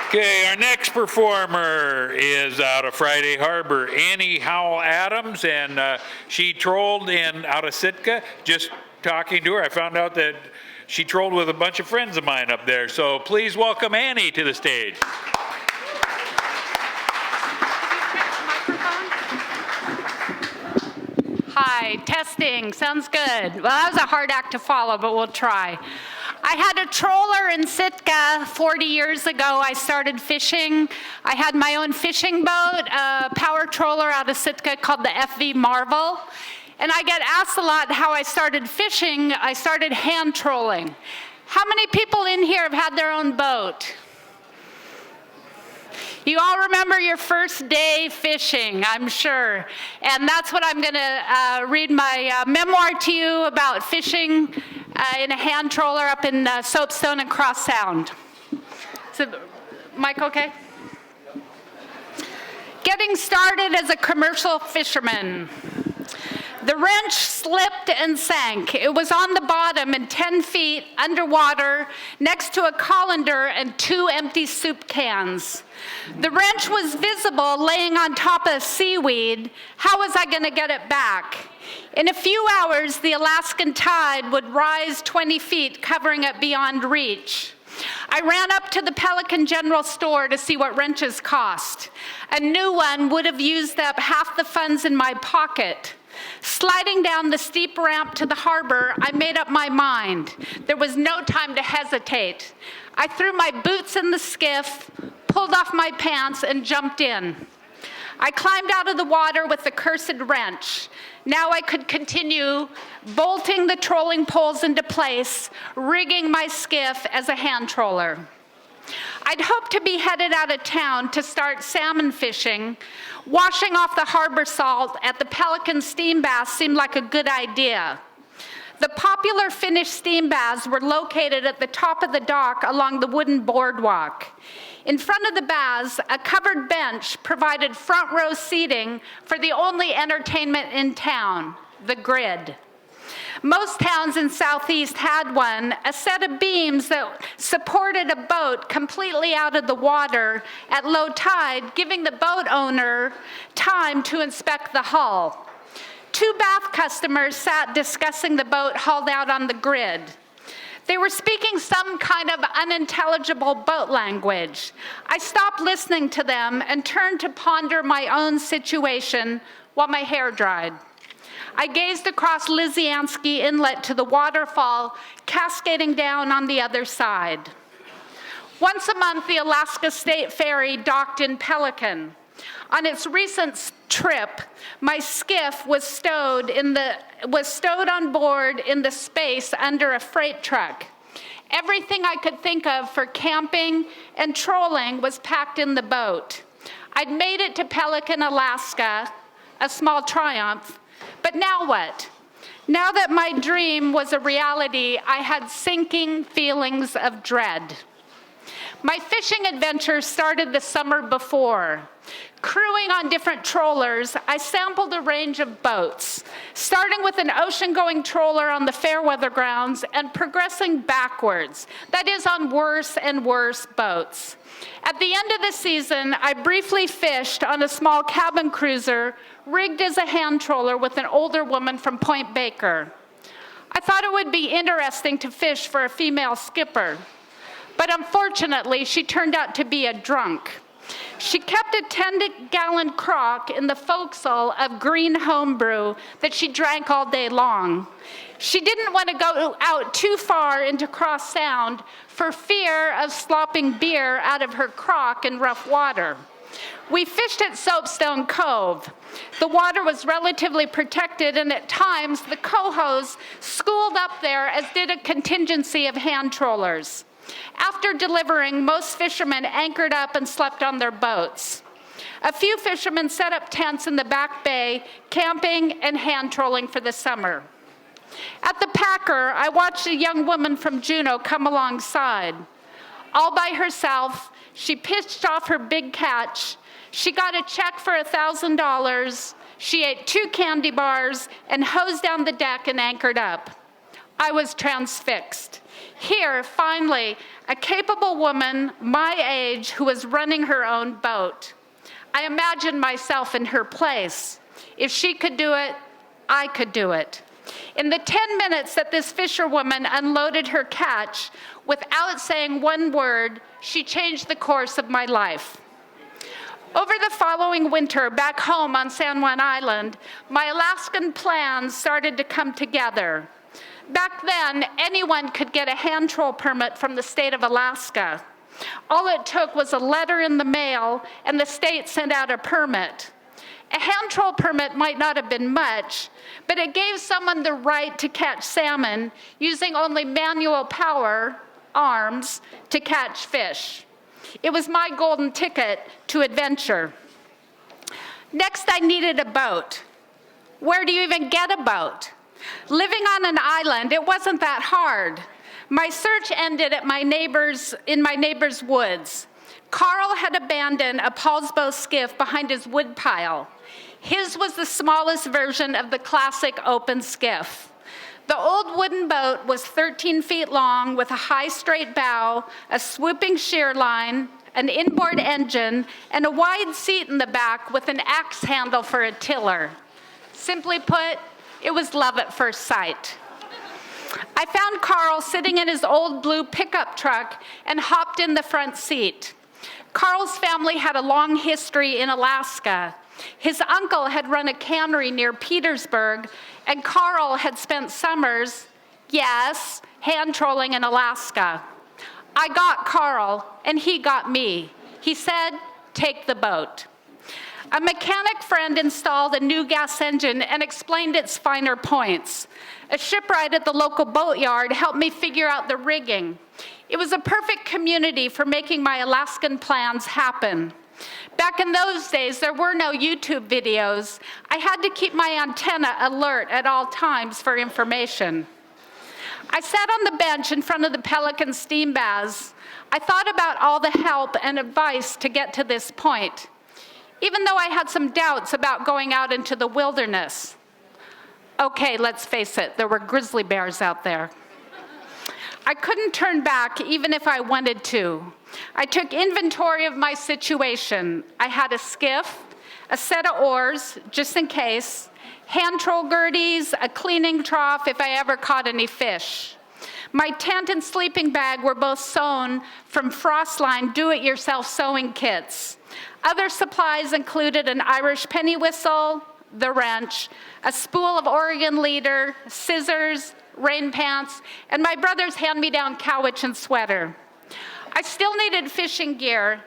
Okay, our next performer is out of Friday Harbor, Annie Howell Adams, and she trolled out of Sitka. Just talking to her, I found out that she trolled with a bunch of friends of mine up there. So please welcome Annie to the stage. Hi, testing, sounds good. Well, that was a hard act to follow, but we'll try. I had a troller in Sitka 40 years ago. I started fishing. I had my own fishing boat, a power troller out of Sitka called the FV Marvel. And I get asked a lot how I started fishing. I started hand trolling. How many people in here have had their own boat? You all remember your first day fishing, I'm sure. And that's what I'm going to read my memoir to you about fishing in a hand troller up in Soapstone and Cross Sound. Is the mic okay? Getting started as a commercial fisherman. The wrench slipped and sank. It was on the bottom and 10 feet underwater next to a colander and 2 empty soup cans. The wrench was visible laying on top of seaweed. How was I going to get it back? In a few hours, the Alaskan tide would rise 20 feet, covering it beyond reach. I ran up to the Pelican General Store to see what wrenches cost. A new one would have used up half the funds in my pocket. Sliding down the steep ramp to the harbor, I made up my mind. There was no time to hesitate. I threw my boots in the skiff, pulled off my pants, and jumped in. I climbed out of the water with the cursed wrench. Now I could continue bolting the trolling poles into place, rigging my skiff as a hand troller. I'd hoped to be headed out of town to start salmon fishing. Washing off the harbor salt at the Pelican steam baths seemed like a good idea. The popular Finnish steam baths were located at the top of the dock along the wooden boardwalk. In front of the baths, a covered bench provided front row seating for the only entertainment in town, the grid. Most towns in Southeast had one, a set of beams that supported a boat completely out of the water at low tide, giving the boat owner time to inspect the hull. 2 bath customers sat discussing the boat hauled out on the grid. They were speaking some kind of unintelligible boat language. I stopped listening to them and turned to ponder my own situation while my hair dried. I gazed across Lysianski Inlet to the waterfall cascading down on the other side. Once a month, the Alaska State Ferry docked in Pelican. On its recent trip, my skiff was stowed on board in the space under a freight truck. Everything I could think of for camping and trolling was packed in the boat. I'd made it to Pelican, Alaska, a small triumph. But now what? Now that my dream was a reality, I had sinking feelings of dread. My fishing adventure started the summer before. Crewing on different trollers, I sampled a range of boats, starting with an ocean-going troller on the Fairweather grounds and progressing backwards, that is, on worse and worse boats. At the end of the season, I briefly fished on a small cabin cruiser rigged as a hand troller with an older woman from Point Baker. I thought it would be interesting to fish for a female skipper, but unfortunately, she turned out to be a drunk. She kept a 10-gallon crock in the forecastle of green homebrew that she drank all day long. She didn't want to go out too far into Cross Sound for fear of slopping beer out of her crock in rough water. We fished at Soapstone Cove. The water was relatively protected, and at times the cohos schooled up there, as did a contingency of hand trollers. After delivering, most fishermen anchored up and slept on their boats. A few fishermen set up tents in the back bay, camping and hand trolling for the summer. At the Packer, I watched a young woman from Juneau come alongside. All by herself, she pitched off her big catch. She got a check for $1,000. She ate 2 candy bars and hosed down the deck and anchored up. I was transfixed. Here, finally, a capable woman my age who was running her own boat. I imagined myself in her place. If she could do it, I could do it. In the 10 minutes that this fisherwoman unloaded her catch, without saying one word, she changed the course of my life. Over the following winter, back home on San Juan Island, my Alaskan plans started to come together. Back then, anyone could get a hand troll permit from the state of Alaska. All it took was a letter in the mail, and the state sent out a permit. A hand troll permit might not have been much, but it gave someone the right to catch salmon using only manual power, arms, to catch fish. It was my golden ticket to adventure. Next, I needed a boat. Where do you even get a boat? Living on an island, it wasn't that hard. My search ended at in my neighbor's woods. Carl had abandoned a Paulsbo skiff behind his woodpile. His was the smallest version of the classic open skiff. The old wooden boat was 13 feet long with a high straight bow, a swooping shear line, an inboard engine, and a wide seat in the back with an axe handle for a tiller. Simply put, it was love at first sight. I found Carl sitting in his old blue pickup truck and hopped in the front seat. Carl's family had a long history in Alaska. His uncle had run a cannery near Petersburg, and Carl had spent summers, yes, hand trolling in Alaska. I got Carl, and he got me. He said, "Take the boat." A mechanic friend installed a new gas engine and explained its finer points. A shipwright at the local boatyard helped me figure out the rigging. It was a perfect community for making my Alaskan plans happen. Back in those days, there were no YouTube videos. I had to keep my antenna alert at all times for information. I sat on the bench in front of the Pelican steam baths. I thought about all the help and advice to get to this point, even though I had some doubts about going out into the wilderness. Okay, let's face it, there were grizzly bears out there. I couldn't turn back even if I wanted to. I took inventory of my situation. I had a skiff, a set of oars, just in case, hand troll gerties, a cleaning trough if I ever caught any fish. My tent and sleeping bag were both sewn from Frostline do-it-yourself sewing kits. Other supplies included an Irish penny whistle, the wrench, a spool of Oregon leader, scissors, rain pants, and my brother's hand-me-down cowitch and sweater. I still needed fishing gear.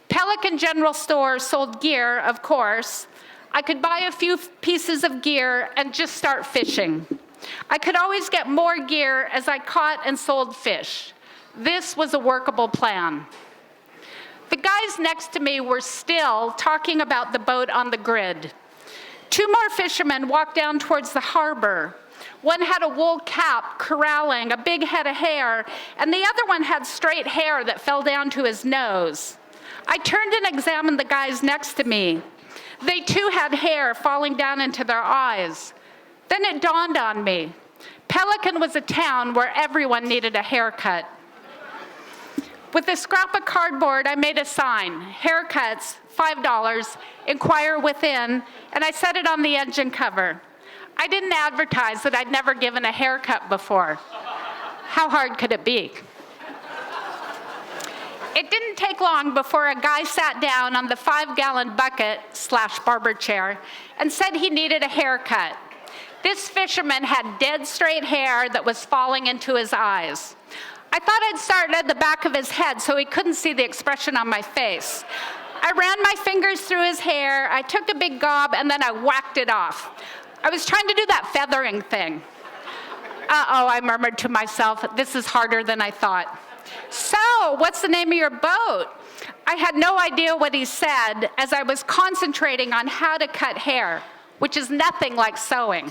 Pelican General Store sold gear, of course. I could buy a few pieces of gear and just start fishing. I could always get more gear as I caught and sold fish. This was a workable plan. The guys next to me were still talking about the boat on the grid. Two more fishermen walked down towards the harbor. One had a wool cap corralling a big head of hair, and the other one had straight hair that fell down to his nose. I turned and examined the guys next to me. They too had hair falling down into their eyes. Then it dawned on me. Pelican was a town where everyone needed a haircut. With a scrap of cardboard, I made a sign, haircuts, $5, inquire within, and I set it on the engine cover. I didn't advertise that I'd never given a haircut before. How hard could it be? It didn't take long before a guy sat down on the 5-gallon bucket / barber chair and said he needed a haircut. This fisherman had dead straight hair that was falling into his eyes. I thought I'd start at the back of his head so he couldn't see the expression on my face. I ran my fingers through his hair, I took a big gob, and then I whacked it off. I was trying to do that feathering thing. Uh-oh, I murmured to myself, this is harder than I thought. So, what's the name of your boat? I had no idea what he said as I was concentrating on how to cut hair, which is nothing like sewing.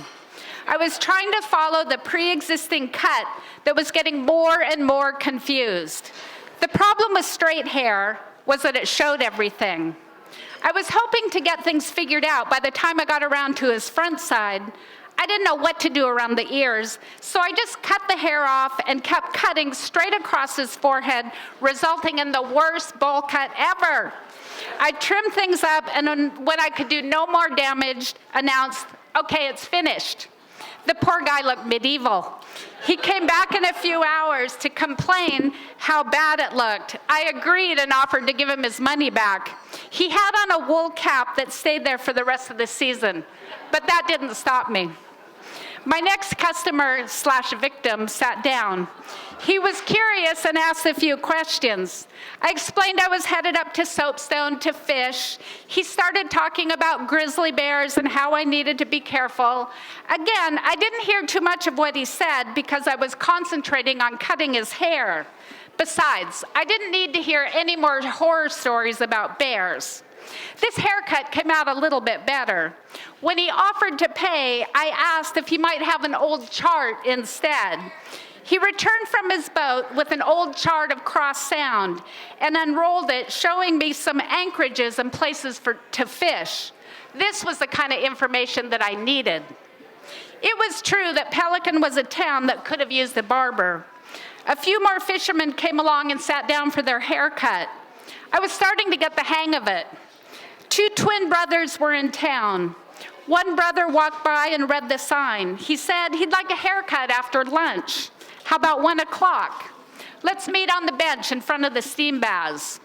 I was trying to follow the pre-existing cut that was getting more and more confused. The problem with straight hair was that it showed everything. I was hoping to get things figured out by the time I got around to his front side. I didn't know what to do around the ears, so I just cut the hair off and kept cutting straight across his forehead, resulting in the worst bowl cut ever. I trimmed things up, and when I could do no more damage, announced, "Okay, it's finished." The poor guy looked medieval. He came back in a few hours to complain how bad it looked. I agreed and offered to give him his money back. He had on a wool cap that stayed there for the rest of the season, but that didn't stop me. My next customer/victim sat down. He was curious and asked a few questions. I explained I was headed up to Soapstone to fish. He started talking about grizzly bears and how I needed to be careful. Again, I didn't hear too much of what he said because I was concentrating on cutting his hair. Besides, I didn't need to hear any more horror stories about bears. This haircut came out a little bit better. When he offered to pay, I asked if he might have an old chart instead. He returned from his boat with an old chart of Cross Sound and unrolled it, showing me some anchorages and places to fish. This was the kind of information that I needed. It was true that Pelican was a town that could have used a barber. A few more fishermen came along and sat down for their haircut. I was starting to get the hang of it. 2 twin brothers were in town. One brother walked by and read the sign. He said he'd like a haircut after lunch. How about 1 o'clock? Let's meet on the bench in front of the steam baths.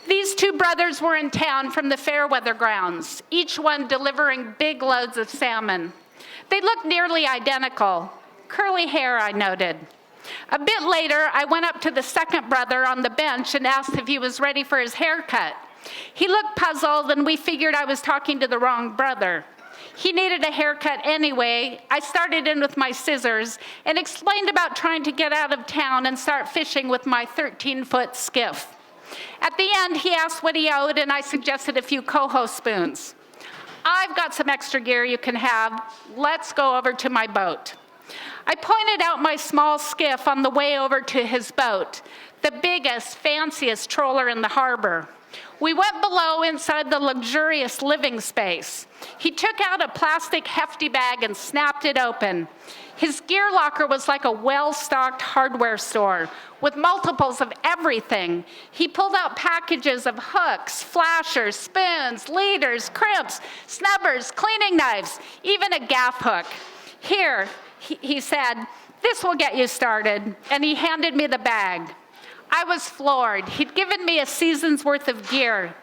These 2 brothers were in town from the Fairweather grounds, each one delivering big loads of salmon. They looked nearly identical. Curly hair, I noted. A bit later, I went up to the second brother on the bench and asked if he was ready for his haircut. He looked puzzled, and we figured I was talking to the wrong brother. He needed a haircut anyway. I started in with my scissors and explained about trying to get out of town and start fishing with my 13-foot skiff. At the end, he asked what he owed, and I suggested a few coho spoons. "I've got some extra gear you can have. Let's go over to my boat." I pointed out my small skiff on the way over to his boat, the biggest, fanciest trawler in the harbor. We went below inside the luxurious living space. He took out a plastic hefty bag and snapped it open. His gear locker was like a well-stocked hardware store with multiples of everything. He pulled out packages of hooks, flashers, spoons, leaders, crimps, snubbers, cleaning knives, even a gaff hook. "Here," he said, "this will get you started," and he handed me the bag. I was floored. He'd given me a season's worth of gear.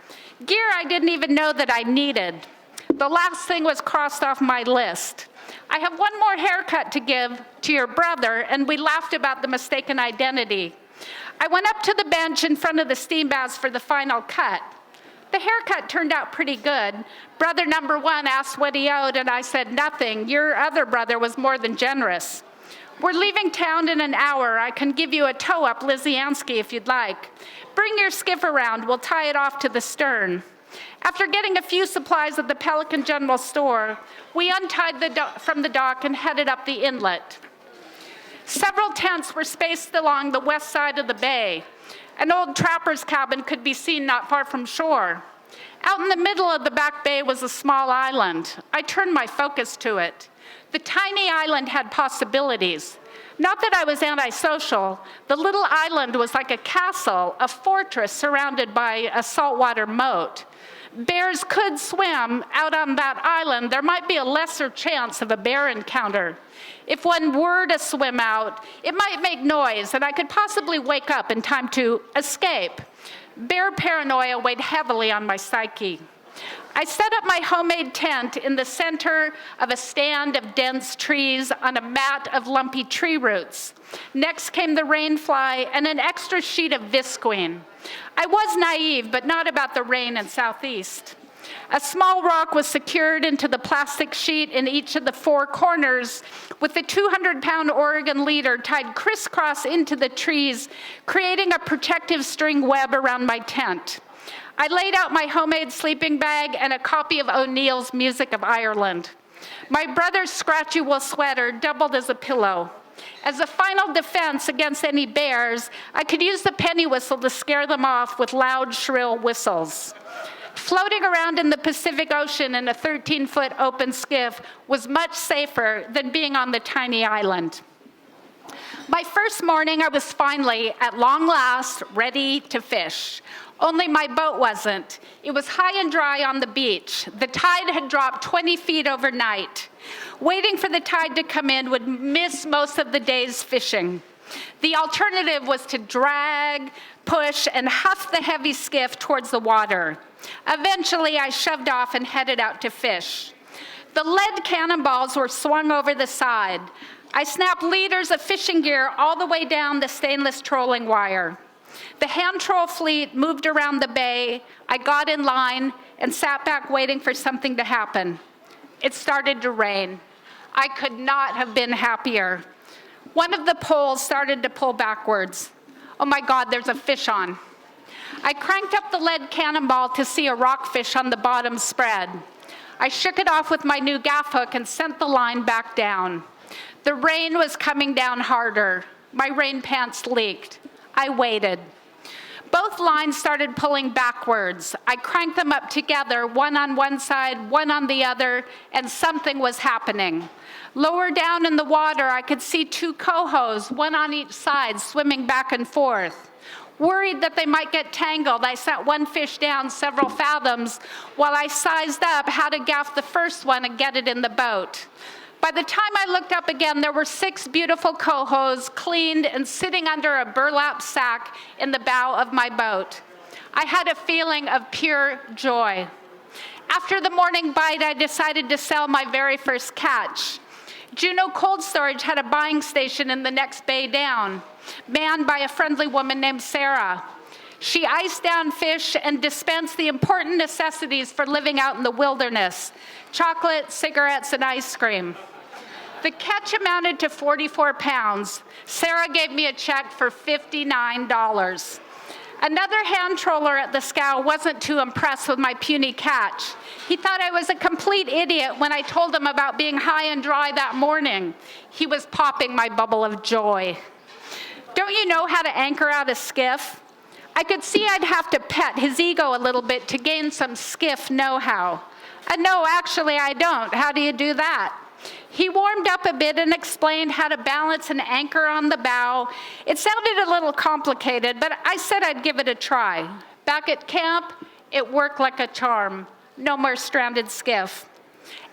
Gear I didn't even know that I needed. The last thing was crossed off my list. "I have one more haircut to give to your brother," and we laughed about the mistaken identity. I went up to the bench in front of the steam baths for the final cut. The haircut turned out pretty good. Brother number 1 asked what he owed, and I said nothing. Your other brother was more than generous. "We're leaving town in an hour. I can give you a tow-up Lysianski if you'd like. Bring your skiff around. We'll tie it off to the stern." After getting a few supplies at the Pelican General Store, we untied from the dock and headed up the inlet. Several tents were spaced along the west side of the bay. An old trapper's cabin could be seen not far from shore. Out in the middle of the back bay was a small island. I turned my focus to it. The tiny island had possibilities. Not that I was antisocial. The little island was like a castle, a fortress surrounded by a saltwater moat. Bears could swim out on that island. There might be a lesser chance of a bear encounter. If one were to swim out, it might make noise, and I could possibly wake up in time to escape. Bear paranoia weighed heavily on my psyche. I set up my homemade tent in the center of a stand of dense trees on a mat of lumpy tree roots. Next came the rainfly and an extra sheet of visqueen. I was naive, but not about the rain in Southeast. A small rock was secured into the plastic sheet in each of the 4 corners with the 200-pound Oregon leader tied crisscross into the trees, creating a protective string web around my tent. I laid out my homemade sleeping bag and a copy of O'Neill's Music of Ireland. My brother's scratchy wool sweater doubled as a pillow. As a final defense against any bears, I could use the penny whistle to scare them off with loud, shrill whistles. Floating around in the Pacific Ocean in a 13-foot open skiff was much safer than being on the tiny island. My first morning, I was finally, at long last, ready to fish. Only my boat wasn't. It was high and dry on the beach. The tide had dropped 20 feet overnight. Waiting for the tide to come in would miss most of the day's fishing. The alternative was to drag, push, and huff the heavy skiff towards the water. Eventually, I shoved off and headed out to fish. The lead cannonballs were swung over the side. I snapped liters of fishing gear all the way down the stainless trolling wire. The hand troll fleet moved around the bay. I got in line and sat back waiting for something to happen. It started to rain. I could not have been happier. One of the poles started to pull backwards. Oh my God, there's a fish on. I cranked up the lead cannonball to see a rockfish on the bottom spread. I shook it off with my new gaff hook and sent the line back down. The rain was coming down harder. My rain pants leaked. I waited. Both lines started pulling backwards. I cranked them up together, one on one side, one on the other, and something was happening. Lower down in the water, I could see two cohos, one on each side, swimming back and forth. Worried that they might get tangled, I sent one fish down several fathoms while I sized up how to gaff the first one and get it in the boat. By the time I looked up again, there were 6 beautiful cohos, cleaned and sitting under a burlap sack in the bow of my boat. I had a feeling of pure joy. After the morning bite, I decided to sell my very first catch. Juneau Cold Storage had a buying station in the next bay down, manned by a friendly woman named Sarah. She iced down fish and dispensed the important necessities for living out in the wilderness: chocolate, cigarettes, and ice cream. The catch amounted to 44 pounds. Sarah gave me a check for $59. Another hand troller at the scow wasn't too impressed with my puny catch. He thought I was a complete idiot when I told him about being high and dry that morning. He was popping my bubble of joy. Don't you know how to anchor out a skiff? I could see I'd have to pet his ego a little bit to gain some skiff know-how. No, actually I don't. How do you do that? He warmed up a bit and explained how to balance an anchor on the bow. It sounded a little complicated, but I said I'd give it a try. Back at camp, it worked like a charm. No more stranded skiff.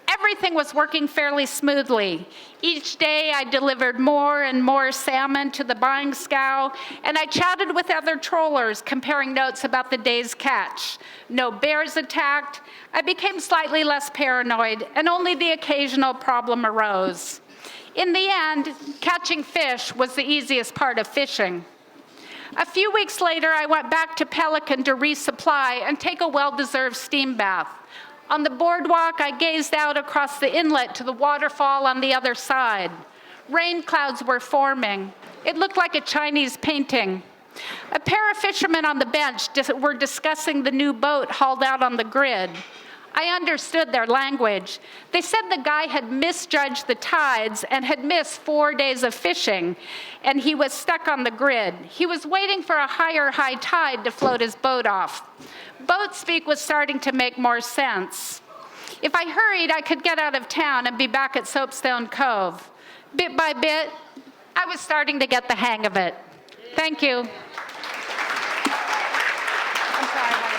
Everything was working fairly smoothly. Each day I delivered more and more salmon to the buying scow, and I chatted with other trollers, comparing notes about the day's catch. No bears attacked. I became slightly less paranoid, and only the occasional problem arose. In the end, catching fish was the easiest part of fishing. A few weeks later, I went back to Pelican to resupply and take a well-deserved steam bath. On the boardwalk, I gazed out across the inlet to the waterfall on the other side. Rain clouds were forming. It looked like a Chinese painting. A pair of fishermen on the bench were discussing the new boat hauled out on the grid. I understood their language. They said the guy had misjudged the tides and had missed 4 days of fishing, and he was stuck on the grid. He was waiting for a higher high tide to float his boat off. Boat speak was starting to make more sense. If I hurried, I could get out of town and be back at Soapstone Cove. Bit by bit, I was starting to get the hang of it. Thank you. I'm sorry.